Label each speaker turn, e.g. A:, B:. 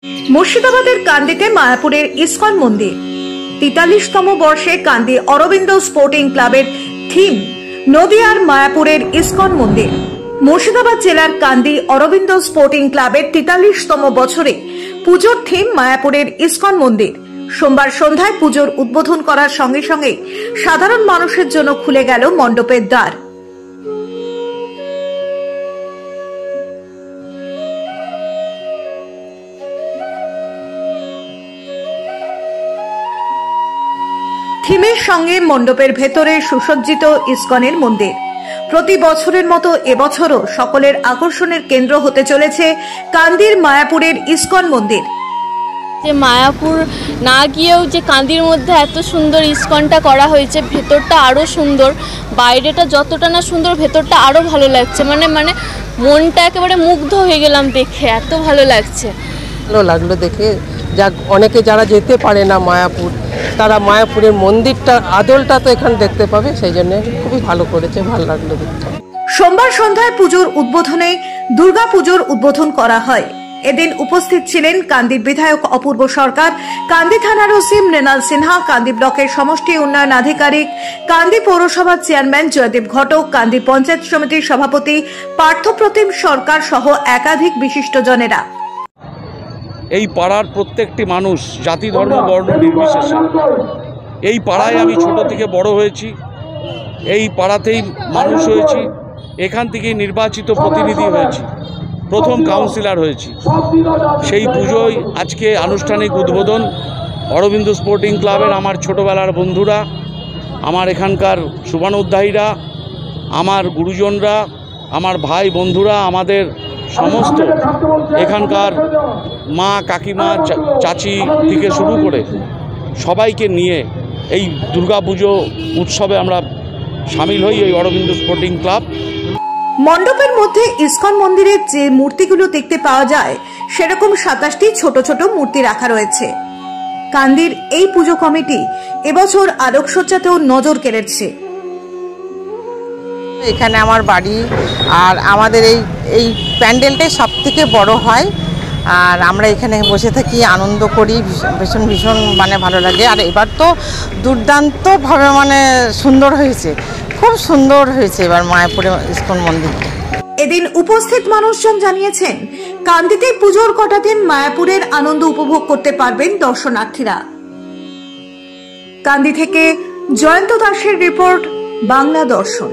A: মুর্শিদাবাদের কান্দিতে মায়াপুরের ইসকন মন্দির ৪৩তম বর্ষে কান্দি অরবিন্দ স্পোর্টিং ক্লাবের থিম নদিয়ার মায়াপুরের ইসকন মন্দির। মুর্শিদাবাদ জেলার কান্দি অরবিন্দ স্পোর্টিং ক্লাবের ৪৩তম বছরে পুজোর থিম মায়াপুরের ইসকন মন্দির। সোমবার সন্ধ্যায় পুজোর উদ্বোধন করার সঙ্গে সঙ্গে সাধারণ মানুষের জন্য খুলে গেল মণ্ডপের দ্বার। থিমের সঙ্গে মণ্ডপের ভেতরে সুসজ্জিত ইসকনের মন্দির। প্রতি বছরের মতো এবছরও সকলের আকর্ষণের কেন্দ্র হতে চলেছে কান্দির মায়াপুরের ইসকন মন্দির।
B: যে মায়াপুর না গিয়েও যে কান্দির মধ্যে এত সুন্দর ইসকনটা করা হয়েছে, ভেতরটা আরও সুন্দর, বাইরেটা যতটা না সুন্দর ভেতরটা আরও ভালো লাগছে। মানে মনটা একেবারে মুগ্ধ হয়ে গেলাম দেখে, এত ভালো লাগছে।
C: ভালো লাগলো দেখে। অনেকে যারা যেতে পারে না মায়াপুর, তারা মায়াপুরের মন্দিরটা আদলটা তো এখানে দেখতে পাবে, সেই জন্য খুবই ভালো করেছে, ভালো লাগলো দেখতে।
A: সোমবার সন্ধ্যায় পুজোর উদ্বোধনে দুর্গা পুজোর উদ্বোধন করা হয়। এদিন উপস্থিত ছিলেন কান্দির বিধায়ক অপূর্ব সরকার, কান্দি থানার ওসি মৃণাল সিনহা, কান্দি ব্লকের সমষ্টি উন্নয়ন আধিকারিক, কান্দি পৌরসভার চেয়ারম্যান জয়দীপ ঘটক, কান্দি পঞ্চায়েত সমিতির সভাপতি পার্থপ্রতিম সরকার সহ একাধিক বিশিষ্টজনেরা।
D: এই পাড়ার প্রত্যেকটি মানুষ জাতি ধর্ম বর্ণ নির্বিশেষে, এই পাড়ায় আমি ছোট থেকে বড় হয়েছি, এই পাড়াতেই মানুষ হয়েছি, এখান থেকেই নির্বাচিত প্রতিনিধি হয়েছি, প্রথম কাউন্সিলর হয়েছি। সেই পুজোয় আজকে আনুষ্ঠানিক উদ্বোধন। অরবিন্দ স্পোর্টিং ক্লাবের আমার ছোটোবেলার বন্ধুরা, আমার এখানকার শুভানুধ্যায়ীরা, আমার গুরুজনরা, আমার ভাই বন্ধুরা, আমাদের সমস্ত এখানকার মা কাকিমা চাচি থেকে শুরু করে সবাইকে নিয়ে এই দুর্গাপুজো উৎসবে আমরা সামিল হই এই অরবিন্দ স্পোর্টিং ক্লাব।
A: মণ্ডপের মধ্যে ইসকন মন্দিরের যে মূর্তিগুলো দেখতে পাওয়া যায়, সেরকম ২৭টি ছোট ছোট মূর্তি রাখা রয়েছে। কান্দির এই পুজো কমিটি এবছর আলোকসজ্জাতেও নজর কেড়েছে।
C: এখানে আমার বাড়ি, আর আমাদের এই প্যান্ডেলটাই সব থেকে বড় হয়, আর আমরা এখানে বসে থাকি, আনন্দ করি, ভীষণ ভালো লাগে। আর এবার তো দুর্দান্তভাবে সুন্দর হয়েছে, খুব সুন্দর হয়েছে এবার মায়াপুরে ইসকন মন্দিরটা।
A: এদিন উপস্থিত মানুষজন জানিয়েছেন, কান্দিতে পুজোর কটা দিন মায়াপুরের আনন্দ উপভোগ করতে পারবেন দর্শনার্থীরা। কান্দি থেকে জয়ন্ত দাসের রিপোর্ট, বাংলা দর্শন।